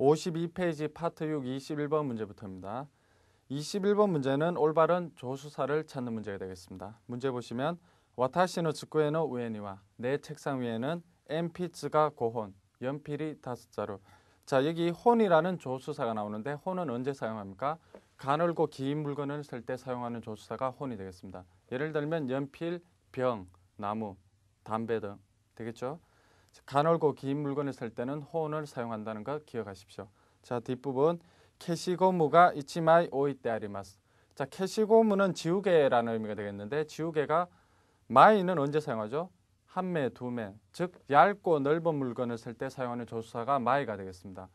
52페이지 파트 6 21번 문제부터입니다. 21번 문제는 올바른 조수사를 찾는 문제가 되겠습니다. 문제 보시면 와타시노 츠쿠에노 우에니와 내 책상 위에는 엔피츠가 5혼, 연필이 5자루. 자, 여기 혼이라는 조수사가 나오는데 혼은 언제 사용합니까? 가늘고 긴 물건을 쓸 때 사용하는 조수사가 혼이 되겠습니다. 예를 들면 연필, 병, 나무, 담배 등 되겠죠? 가늘고 긴 물건을 쓸 때는 혼을 사용한다는 거 기억하십시오. 자, 뒷부분 캐시고무가 이치마이 오이테 아리마스. 자, 캐시고무는 지우개라는 의미가 되겠는데 지우개가 마이는 언제 사용하죠? 한 매, 두 매, 즉 얇고 넓은 물건을 쓸 때 사용하는 조수사가 마이가 되겠습니다.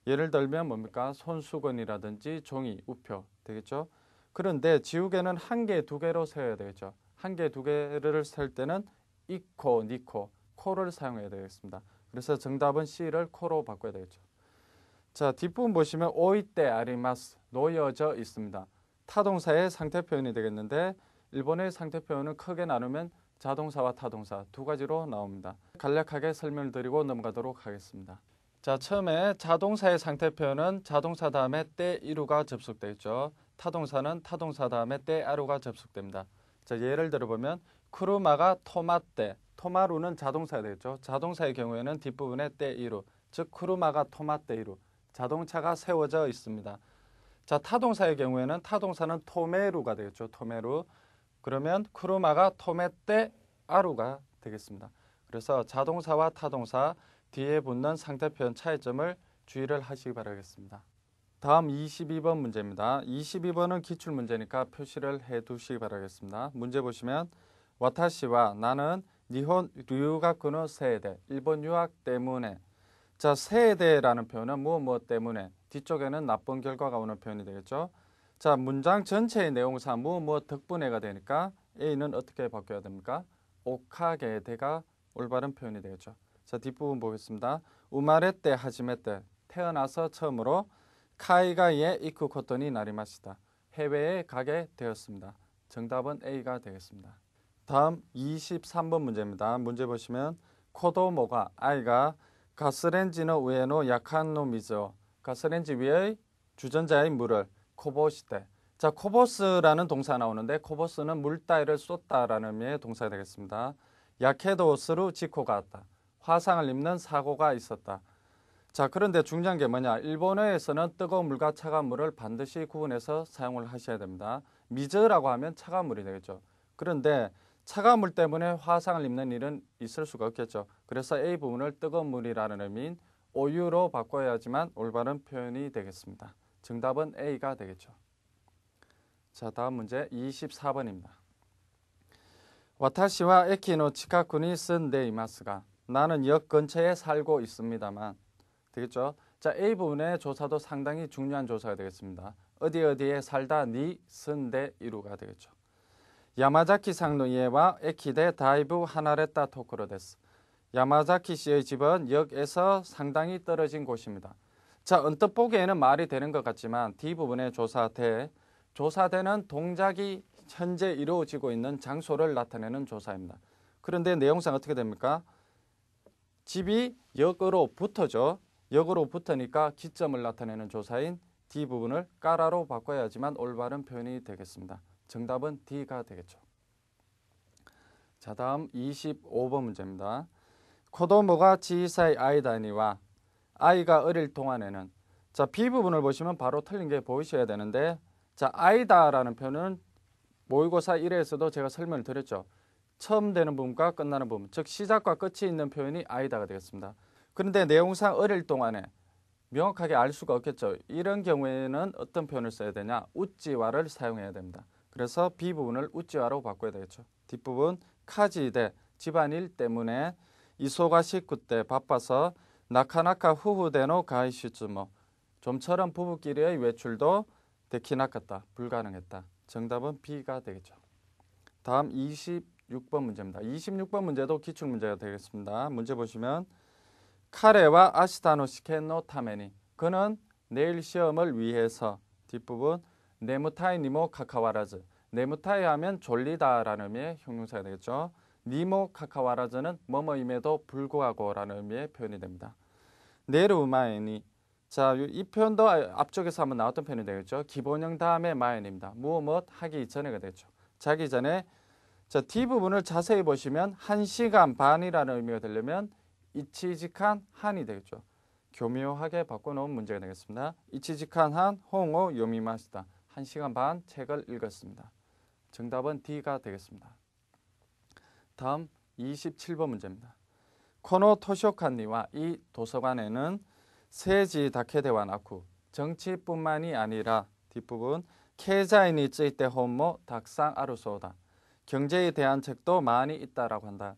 예를 들면 뭡니까? 손수건이라든지 종이, 우표 되겠죠? 그런데 지우개는 한 개, 두 개로 세워야 되겠죠? 한 개, 두 개를 셀 때는 이코, 니코, 코를 사용해야 되겠습니다. 그래서 정답은 C를 코로 바꿔야 되겠죠. 자, 뒷부분 보시면 오이테 아리마스, 놓여져 있습니다. 타동사의 상태 표현이 되겠는데 일본의 상태 표현은 크게 나누면 자동사와 타동사 두 가지로 나옵니다. 간략하게 설명을 드리고 넘어가도록 하겠습니다. 자, 처음에 자동사의 상태 표현은 자동사 다음에 때 이루가 접속되죠. 타동사는 타동사 다음에 때 아루가 접속됩니다. 자, 예를 들어보면 쿠르마가 토마떼, 토마루는 자동사가 되겠죠. 자동사의 경우에는 뒷부분에 때 이루, 즉 쿠르마가 토마떼 이루, 자동차가 세워져 있습니다. 자, 타동사의 경우에는 타동사는 토메루가 되겠죠. 토메루. 그러면 쿠르마가 토메떼 아루가 되겠습니다. 그래서 자동사와 타동사 뒤에 붙는 상태 표현 차이점을 주의를 하시기 바라겠습니다. 다음 22번 문제입니다. 22번은 기출문제니까 표시를 해두시기 바라겠습니다. 문제 보시면 와타시와 나는 니혼 류가쿠노 세대, 일본 유학 때문에. 자, 세대라는 표현은 무엇 때문에, 뒤쪽에는 나쁜 결과가 오는 표현이 되겠죠. 자, 문장 전체의 내용사 무엇 덕분에가 되니까 A는 어떻게 바뀌어야 됩니까? 오카게데가 올바른 표현이 되겠죠. 자, 뒷부분 보겠습니다. 우마레 때 하지메 때 태어나서 처음으로 카이가이에 이쿠 코토니 나리마시다. 해외에 가게 되었습니다. 정답은 A가 되겠습니다. 다음 23번 문제입니다. 문제 보시면 코도모가 아이가 가스렌지노 우에노 약한노 미즈오, 가스렌지 위의 주전자의 물을 코보시대. 자, 코보스라는 동사 나오는데 코보스는 물 따위를 쏟다라는 의미의 동사가 되겠습니다. 야케도스루 지코가 왔다. 화상을 입는 사고가 있었다. 자, 그런데 중요한 게 뭐냐? 일본어에서는 뜨거운 물과 차가운 물을 반드시 구분해서 사용을 하셔야 됩니다. 미즈라고 하면 차가운 물이 되겠죠. 그런데 차가운 물 때문에 화상을 입는 일은 있을 수가 없겠죠. 그래서 A 부분을 뜨거운 물이라는 의미인 오유로 바꿔야지만 올바른 표현이 되겠습니다. 정답은 A가 되겠죠. 자, 다음 문제 24번입니다. 와타시와 에키노 치카쿠니 쓴데이마스가, 나는 역 근처에 살고 있습니다만 되겠죠. 자, A 부분의 조사도 상당히 중요한 조사가 되겠습니다. 어디에 살다 니 쓴데 이루가 되겠죠. 야마자키 상노이에와 에키데 다이부 하나레타 토크로 데스. 야마자키 씨의 집은 역에서 상당히 떨어진 곳입니다. 자, 언뜻 보기에는 말이 되는 것 같지만 D부분의 조사대는 동작이 현재 이루어지고 있는 장소를 나타내는 조사입니다. 그런데 내용상 어떻게 됩니까? 집이 역으로 붙어죠. 역으로 붙으니까 기점을 나타내는 조사인 D부분을 까라로 바꿔야지만 올바른 표현이 되겠습니다. 정답은 D가 되겠죠. 자, 다음 25번 문제입니다. 코도모가 지사이 아이다니와, 아이가 어릴 동안에는. 자, B 부분을 보시면 바로 틀린 게 보이셔야 되는데, 자, 아이다라는 표현은 모의고사 1회에서도 제가 설명을 드렸죠. 처음 되는 부분과 끝나는 부분, 즉 시작과 끝이 있는 표현이 아이다가 되겠습니다. 그런데 내용상 어릴 동안에 명확하게 알 수가 없겠죠. 이런 경우에는 어떤 표현을 써야 되냐? 우찌와를 사용해야 됩니다. 그래서 B 부분을 우찌와로 바꿔야 되겠죠. 뒷부분 카지대, 집안일 때문에 이소가시 그때 바빠서 나카나카 후후대노 가이시츠모, 좀처럼 부부끼리의 외출도 데키나카타, 불가능했다. 정답은 B가 되겠죠. 다음 26번 문제입니다. 26번 문제도 기출문제가 되겠습니다. 문제 보시면 카레와 아시타노 시켄노 타메니, 그는 내일 시험을 위해서. 뒷부분 네무타이 니모 카카와라즈, 네무타이 하면 졸리다라는 의미의 형용사가 되겠죠. 니모 카카와라즈는 뭐뭐임에도 불구하고 라는 의미의 표현이 됩니다. 내르 우마에니, 자, 이 표현도 앞쪽에서 한번 나왔던 표현이 되겠죠. 기본형 다음에 마연입니다. 무엇 하기 전에가 되죠. 자기 전에. 자, 뒷부분을 자세히 보시면 1시간 반이라는 의미가 되려면 이치직한 한이 되겠죠. 교묘하게 바꿔놓은 문제가 되겠습니다. 이치직한 한 홍오 요미마시다. 1시간 반 책을 읽었습니다. 정답은 D가 되겠습니다. 다음 27번 문제입니다. 코노 토쇼칸니와 이 도서관에는 세지 다케데와 나쿠 정치뿐만이 아니라 뒷부분 케자이니 쯔이테 혼모 닥상 아루소다. 경제에 대한 책도 많이 있다라고 한다.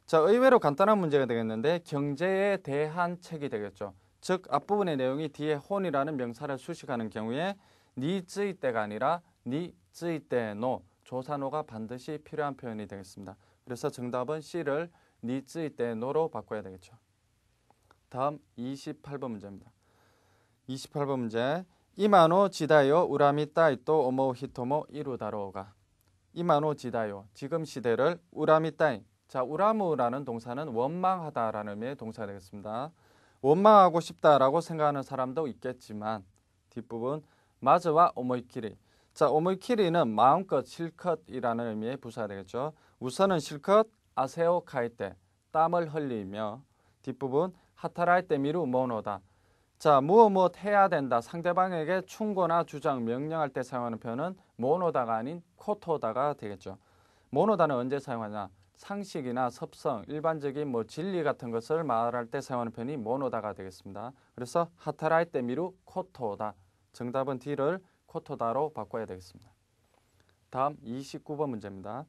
자, 의외로 간단한 문제가 되겠는데 경제에 대한 책이 되겠죠. 즉 앞부분의 내용이 뒤에 혼이라는 명사를 수식하는 경우에 니쯔이때가 아니라 니쯔이때노 조사노가 반드시 필요한 표현이 되겠습니다. 그래서 정답은 C를 니쯔이때노로 바꿔야 되겠죠. 다음 28번 문제입니다. 28번 문제. 이마노 지다요 우라미 따이또 오모 히토모 이루다로가. 이마노 지다요 지금 시대를 우라미 따이. 자, 우라무라는 동사는 원망하다라는 의미의 동사가 되겠습니다. 원망하고 싶다라고 생각하는 사람도 있겠지만 뒷부분 마즈와 오모이키리. 자, 오모이키리는 마음껏 실컷이라는 의미의 부사가 되겠죠. 우선은 실컷 아세오 카이테 땀을 흘리며 뒷부분 하타라이테 미루 모노다. 자, 무엇 해야 된다. 상대방에게 충고나 주장, 명령할 때 사용하는 표현은 모노다가 아닌 코토다가 되겠죠. 모노다는 언제 사용하냐? 상식이나 섭성, 일반적인 진리 같은 것을 말할 때 사용하는 표현이 모노다가 되겠습니다. 그래서 하타라이테 미루 코토다. 정답은 D를 코토다로 바꿔야 되겠습니다. 다음 29번 문제입니다.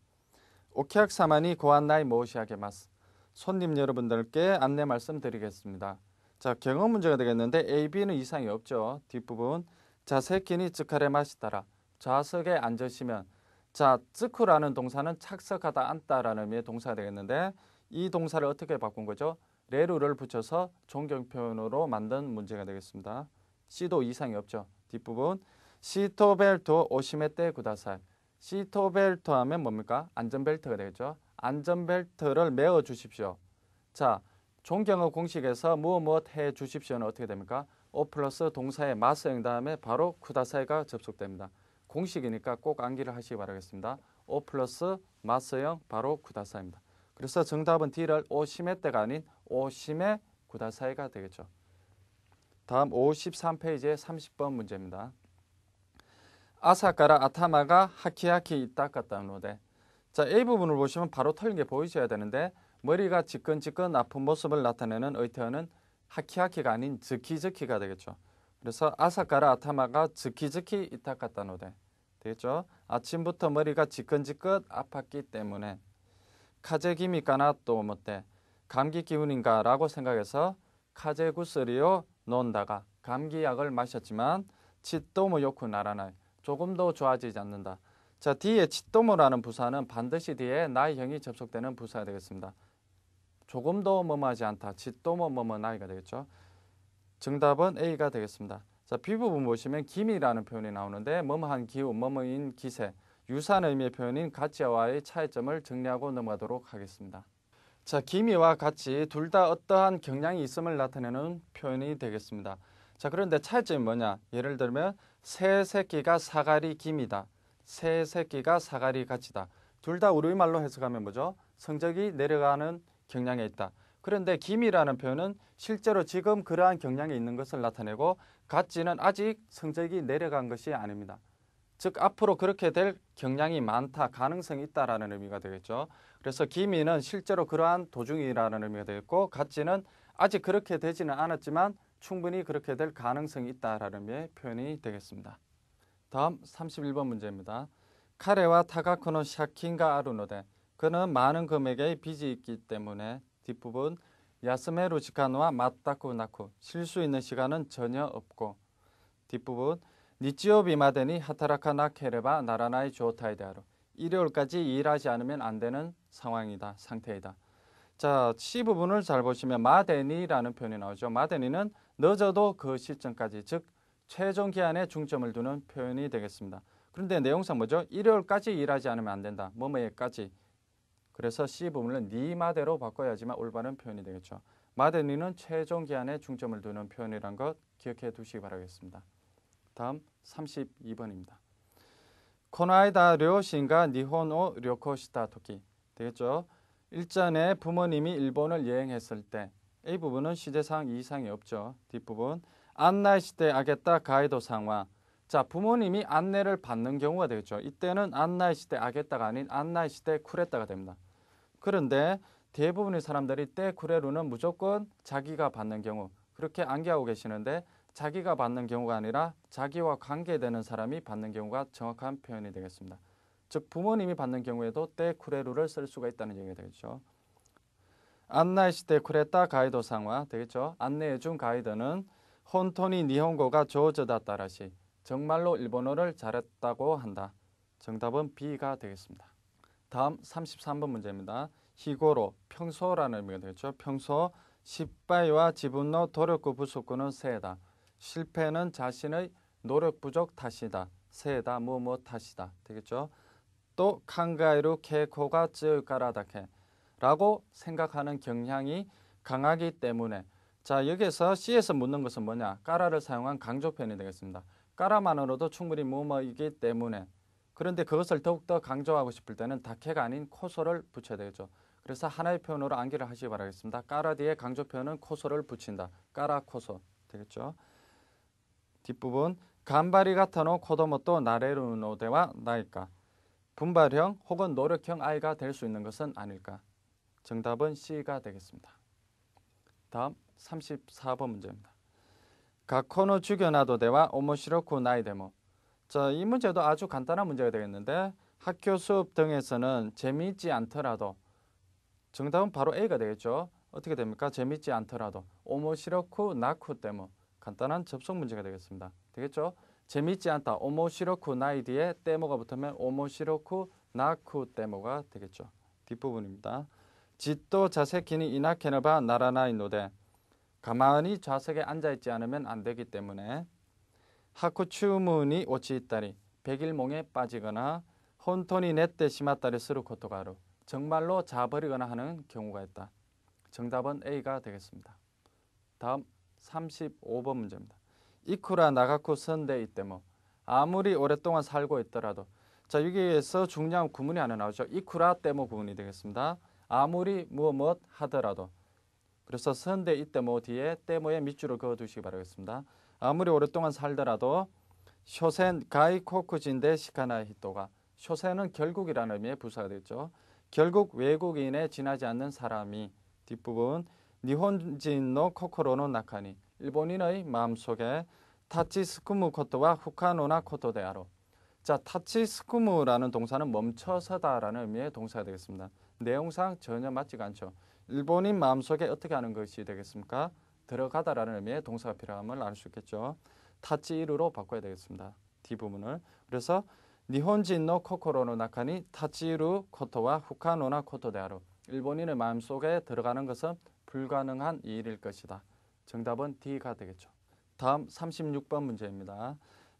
오케학사마니 고안나이 모시하게마스. 손님 여러분들께 안내 말씀드리겠습니다. 자, 경험 문제가 되겠는데 A, B는 이상이 없죠. 뒷부분 자세키니 츠카레 마시다라. 좌석에 앉으시면 자, 츠쿠라는 동사는 착석하다 앉다라는 의미의 동사가 되겠는데 이 동사를 어떻게 바꾼 거죠? 레루를 붙여서 존경 표현으로 만든 문제가 되겠습니다. C도 이상이 없죠. 뒷부분 시토벨트 오시메떼 구다사이. 시토벨트 하면 뭡니까? 안전벨트가 되겠죠. 안전벨트를 매어 주십시오. 자, 존경어 공식에서 무엇 해 주십시오는 어떻게 됩니까? 오 플러스 동사의 마스형 다음에 바로 쿠다사이가 접속됩니다. 공식이니까 꼭 암기를 하시기 바라겠습니다. 오 플러스 마스형 바로 쿠다사이입니다. 그래서 정답은 D를 오시메떼가 아닌 오시메 구다사이가 되겠죠. 다음 53페이지의 30번 문제입니다. 아사카라 아타마가 하키하키 이따갔다노데. 자, A 부분을 보시면 바로 틀린 게 보이셔야 되는데 머리가 지끈지끈 아픈 모습을 나타내는 의태어는 하키하키가 아닌 즈키즈키가 되겠죠. 그래서 아사카라 아타마가 즈키즈키 이따갔다노데 되겠죠. 아침부터 머리가 지끈지끈 아팠기 때문에 카제기미까나 또 못돼 감기 기운인가 라고 생각해서 카제구스리오 논다가 감기약을 마셨지만 치또모 요쿠 나라나이 조금도 좋아지지 않는다. 자, 뒤에 치또모라는 부사는 반드시 뒤에 나이형이 접속되는 부사가 되겠습니다. 조금도 뭐뭐하지 않다. 치또모 뭐뭐 나이가 되겠죠. 정답은 A가 되겠습니다. 자, B 부분 보시면 기미라는 표현이 나오는데 뭐뭐한 기후, 뭐뭐인 기세, 유사한 의미의 표현인 가치와의 차이점을 정리하고 넘어가도록 하겠습니다. 자, 기미와 가치 둘 다 어떠한 경향이 있음을 나타내는 표현이 되겠습니다. 자, 그런데 차이점이 뭐냐? 예를 들면 새 새끼가 사가리 기미다. 새 새끼가 사가리 가치다. 둘 다 우리말로 해석하면 뭐죠? 성적이 내려가는 경향에 있다. 그런데 기미라는 표현은 실제로 지금 그러한 경향이 있는 것을 나타내고 가치는 아직 성적이 내려간 것이 아닙니다. 즉 앞으로 그렇게 될 경향이 많다, 가능성이 있다라는 의미가 되겠죠. 그래서 기미는 실제로 그러한 도중이라는 의미가 되겠고 가치는 아직 그렇게 되지는 않았지만 충분히 그렇게 될 가능성이 있다라는 의미의 표현이 되겠습니다. 다음 31번 문제입니다. 카레와 타가코노 샤킨가 아루노데. 그는 많은 금액의 빚이 있기 때문에 뒷부분 야스메루 지카노와 맞다쿠 나쿠. 쉴 수 있는 시간은 전혀 없고 뒷부분 니치요비마데니 하타라카 나케레바 나라나이 조타이데아루. 일요일까지 일하지 않으면 안 되는 상황이다, 상태이다. 자, C 부분을 잘 보시면 마데니라는 표현이 나오죠. 마데니는 늦어도 그 시점까지, 즉 최종 기한에 중점을 두는 표현이 되겠습니다. 그런데 내용상 뭐죠? 일요일까지 일하지 않으면 안 된다. 뭐뭐에까지. 그래서 C 부분은 니마대로 바꿔야지만 올바른 표현이 되겠죠. 마데니는 최종 기한에 중점을 두는 표현이란 것 기억해 두시기 바라겠습니다. 다음 32번입니다. 코나이다 료신가 니혼오 료코시타 토키 되겠죠? 일전에 부모님이 일본을 여행했을 때 A 부분은 시제상 이상이 없죠. 뒷부분 안나이시대 아겠다 가이도 상화. 자, 부모님이 안내를 받는 경우가 되겠죠. 이때는 안나이시대 아겠다가 아닌 안나이시대 쿠레타가 됩니다. 그런데 대부분의 사람들이 때 쿠레루는 무조건 자기가 받는 경우 그렇게 암기하고 계시는데 자기가 받는 경우가 아니라 자기와 관계되는 사람이 받는 경우가 정확한 표현이 되겠습니다. 즉 부모님이 받는 경우에도 때 쿠레루를 쓸 수가 있다는 얘기가 되겠죠. 안나이시대 쿠레타 가이도 상화 되겠죠. 안내해준 가이드는 혼토니 니혼고가 조저다 따라시 정말로 일본어를 잘했다고 한다. 정답은 B가 되겠습니다. 다음 33번 문제입니다. 히고로 평소라는 의미가 되겠죠. 평소 실패와 지분노 노력구 부족구는 세다. 실패는 자신의 노력 부족 탓이다. 세다 무엇 탓이다. 되겠죠. 또 칸가이루 케코가 쯔까라다케 라고 생각하는 경향이 강하기 때문에 자 여기에서 C에서 묻는 것은 뭐냐? 까라를 사용한 강조 표현이 되겠습니다. 까라만으로도 충분히 무엇이기 때문에 그런데 그것을 더욱더 강조하고 싶을 때는 다케가 아닌 코소를 붙여야 되겠죠. 그래서 하나의 표현으로 암기를 하시기 바라겠습니다. 까라 뒤에 강조 표현은 코소를 붙인다. 까라 코소 되겠죠. 뒷부분 간바리 가타노 코도모토 나레루노데와 나일까 분발형 혹은 노력형 아이가 될 수 있는 것은 아닐까. 정답은 C가 되겠습니다. 다음 34번 문제입니다. 가코노 주교나도대와 오모시로쿠 나이데모. 자, 이 문제도 아주 간단한 문제가 되겠는데 학교 수업 등에서는 재미있지 않더라도 정답은 바로 A가 되겠죠. 어떻게 됩니까? 재미있지 않더라도 오모시로쿠 나쿠 때모 간단한 접속 문제가 되겠습니다. 되겠죠? 재미있지 않다. 오모시로쿠 나이 뒤에 때모가 붙으면 오모시로쿠 나쿠 때모가 되겠죠. 뒷부분입니다. 짓도 자세키니 이나케너바 나라나이 노데 가만히 좌석에 앉아있지 않으면 안 되기 때문에 하쿠추무니 오치있다리 백일몽에 빠지거나 혼토니 넷때 시마따리 스루 코토가루 정말로 자버리거나 하는 경우가 있다. 정답은 A가 되겠습니다. 다음 35번 문제입니다. 이쿠라 나가쿠 선대 이때모 아무리 오랫동안 살고 있더라도 자 여기에서 중요한 구문이 하나 나오죠. 이쿠라 때모 구문이 되겠습니다. 아무리 무엇 하더라도 그래서 선대 이때모 뒤에 때모에 밑줄을 그어두시기 바라겠습니다. 아무리 오랫동안 살더라도 쇼센 가이코쿠진데 시카나 히토가 쇼센은 결국이라는 의미의 부사가 되겠죠. 결국 외국인에 지나지 않는 사람이 뒷부분 니혼진노 코코로노 나카니 일본인의 마음속에 타치스쿠무 코토와 후카노나 코토 데아로 자 타치스쿠무라는 동사는 멈춰서다라는 의미의 동사가 되겠습니다. 내용상 전혀 맞지가 않죠. 일본인 마음속에 어떻게 하는 것이 되겠습니까? 들어가다라는 의미의 동사가 필요함을 알 수 있겠죠. 타치이루로 바꿔야 되겠습니다. 뒷부분을. 그래서 니혼진노 코코로노 나카니 타치이루 코토와 후카노나 코토 데아로 일본인의 마음속에 들어가는 것은 불가능한 일일 것이다. 정답은 D가 되겠죠. 다음 36번 문제입니다.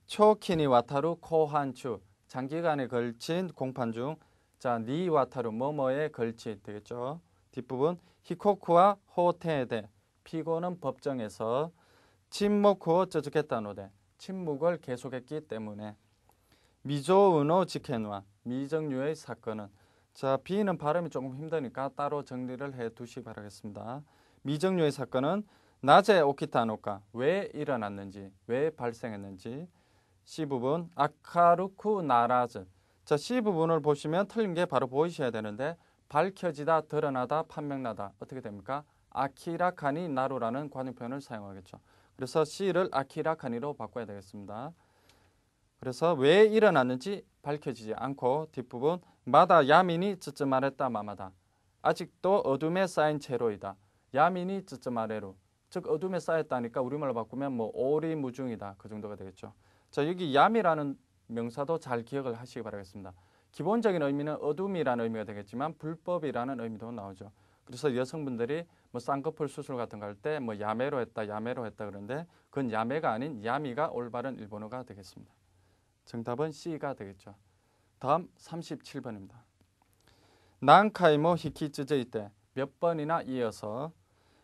초키니 와타루 코한추 장기간에 걸친 공판 중 자, 니 와타루 뭐뭐에 걸치 되겠죠. 뒷부분 히코쿠와 호테데 피고는 법정에서 침묵후 저주겠다노데 침묵을 계속했기 때문에 미조은호 지켄와 미정유의 사건은 자 B는 발음이 조금 힘드니까 따로 정리를 해 두시기 바라겠습니다. 미정유의 사건은 낮에 오키타노카 왜 일어났는지 왜 발생했는지 C부분 아카루쿠 나라즈 자 C부분을 보시면 틀린 게 바로 보이셔야 되는데 밝혀지다 드러나다 판명나다 어떻게 됩니까? 아키라카니 나루라는 관용 표현을 사용하겠죠. 그래서 C를 아키라카니로 바꿔야 되겠습니다. 그래서 왜 일어났는지 밝혀지지 않고 뒷부분 마다 야민이 쯔쯔마랬다 마마다 아직도 어둠에 쌓인 채로이다. 야민이 쯔쯔마레루 즉 어둠에 쌓였다니까 우리말로 바꾸면 뭐 오리무중이다 그 정도가 되겠죠. 자 여기 야미라는 명사도 잘 기억을 하시기 바라겠습니다. 기본적인 의미는 어둠이라는 의미가 되겠지만 불법이라는 의미도 나오죠. 그래서 여성분들이 뭐 쌍꺼풀 수술 같은 거 할 때 뭐 야매로 했다 그러는데 그건 야매가 아닌 야미가 올바른 일본어가 되겠습니다. 정답은 C가 되겠죠. 다음 37번입니다. 난카이모 히키츠즈이 때 몇 번이나 이어서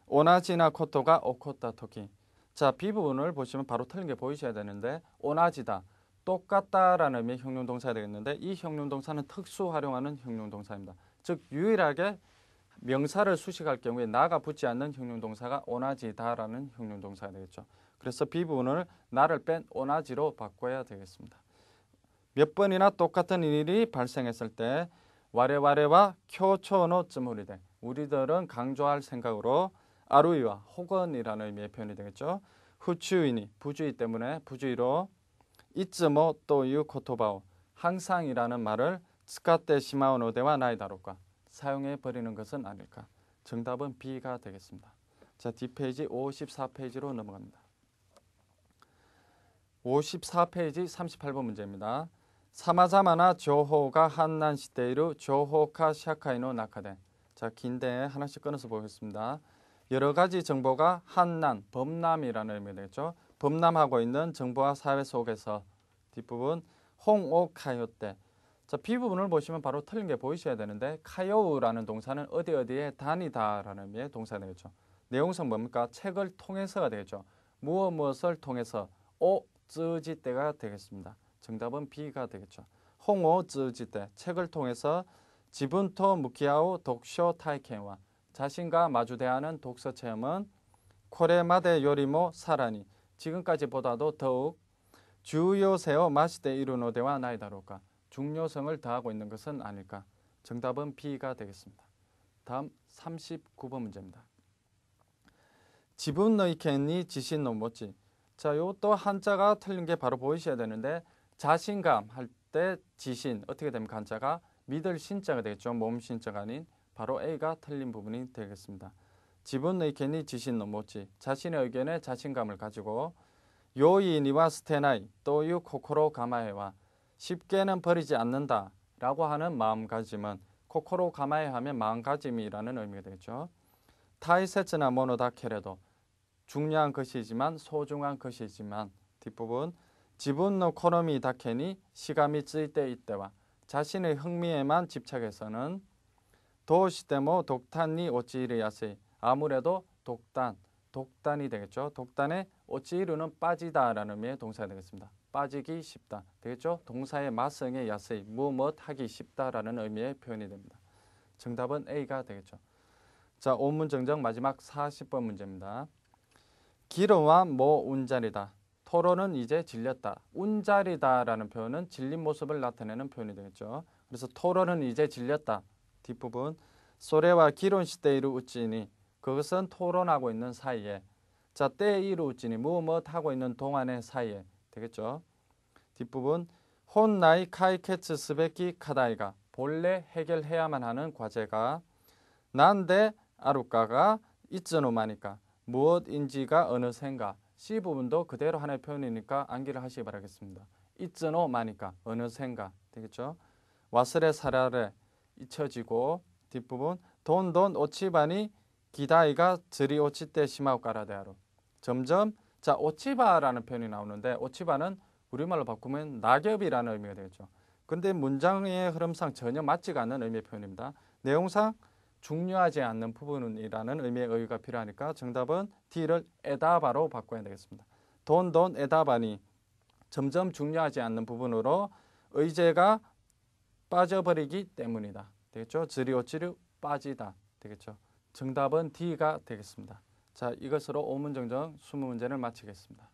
오나지나 코토가 오코타 토키. 자, B 부분을 보시면 바로 틀린 게 보이셔야 되는데 오나지다, 똑같다라는 의미의 형용동사가 되겠는데 이 형용동사는 특수 활용하는 형용동사입니다. 즉 유일하게 명사를 수식할 경우에 나가 붙지 않는 형용동사가 오나지다라는 형용동사가 되겠죠. 그래서 B 부분을 나를 뺀 오나지로 바꿔야 되겠습니다. 몇 번이나 똑같은 일이 발생했을 때 와레와레와 쿄초노 쯔무리데, 우리들은 강조할 생각으로 아루이와 혹은이라는 의미의 표현이 되겠죠. 후추이니 부주의 때문에 부주의로 이츠모 또유 코토바오, 항상이라는 말을 스카테 시마오노데와 나이다로까, 사용해 버리는 것은 아닐까. 정답은 B가 되겠습니다. 자, 뒷페이지 54페이지로 넘어갑니다. 54페이지 38번 문제입니다. 사마자마나 조호가 한난 시대이루 조호카 샤카이노 나카데. 자, 긴데 하나씩 끊어서 보겠습니다. 여러 가지 정보가 한난, 범람이라는 의미가 되겠죠. 범람하고 있는 정보와 사회 속에서. 뒷부분 홍오 카요때. 자, B 부분을 보시면 바로 틀린 게 보이셔야 되는데 카요우라는 동사는 어디 어디에 다니다라는 의미의 동사가 되겠죠. 내용상 뭡니까? 책을 통해서가 되겠죠. 무엇을 통해서 쯔지때가 되겠습니다. 정답은 B가 되겠죠. 홍오 쯔지때, 책을 통해서 지분토 무키아오 독쇼 타이켄와, 자신과 마주대하는 독서 체험은 코레마데 요리모 사라니, 지금까지보다도 더욱 주요세요 마시데 이루노데와 나이다로까, 중요성을 더하고 있는 것은 아닐까. 정답은 B가 되겠습니다. 다음 39번 문제입니다. 지분 너이켄이 지신 노모지. 자, 요것도 한자가 틀린 게 바로 보이셔야 되는데 자신감 할 때 지신 어떻게 됩니까? 한자가 믿을 신자가 되겠죠. 몸 신자가 아닌, 바로 A가 틀린 부분이 되겠습니다. 지분 너이켄이 지신 노모지, 자신의 의견에 자신감을 가지고 요이니와 스테나이 또유 코코로 가마에와, 쉽게는 버리지 않는다 라고 하는 마음가짐은, 코코로 가마에 하면 마음가짐이라는 의미가 되겠죠. 타이세츠나 모노다 캐레도, 중요한 것이지만 소중한 것이지만. 뒷부분 지분노 코노미 다케니 시감이 쯔이때 이때와, 자신의 흥미에만 집착해서는 도시데모 독탄니 오찌이르야세, 아무래도 독단이 되겠죠. 독단에 오찌이르는 빠지다라는 의미의 동사가 되겠습니다. 빠지기 쉽다 되겠죠. 동사의 마성의 야세이, 무엇 하기 쉽다라는 의미의 표현이 됩니다. 정답은 A가 되겠죠. 자, 오문정정 마지막 40번 문제입니다. 기름와 모 운자리다. 토론은 이제 질렸다. 운자리다라는 표현은 질린 모습을 나타내는 표현이 되겠죠. 그래서 토론은 이제 질렸다. 뒷부분 소레와 기론 시대이루 우찌니, 그것은 토론하고 있는 사이에. 자, 때이루 우찌니 무엇 하고 있는 동안의 사이에 되겠죠. 뒷부분 혼나이 카이케츠 스베키 카다이가, 본래 해결해야만 하는 과제가 난데 아루까가 이츠노마니까, 무엇인지가 어느샌가. C 부분도 그대로 하나의 표현이니까 암기를 하시기 바라겠습니다. 이츠노마니까, 어느샌가 되겠죠. 와스레 사라레, 잊혀지고. 뒷부분 돈돈 오치바니 기다이가 즈리 오치때 시마우까라데아로, 점점. 자, 오치바라는 표현이 나오는데 오치바는 우리말로 바꾸면 낙엽이라는 의미가 되겠죠. 근데 문장의 흐름상 전혀 맞지가 않는 의미의 표현입니다. 내용상 중요하지 않는 부분이라는 의미의 어휘가 필요하니까 정답은 D를 에다바로 바꿔야 되겠습니다. 돈 에다바니, 점점 중요하지 않는 부분으로 의제가 빠져버리기 때문이다 되겠죠. 즈리오치류 빠지다 되겠죠. 정답은 D가 되겠습니다. 자, 이것으로 오문정정 20문제를 마치겠습니다.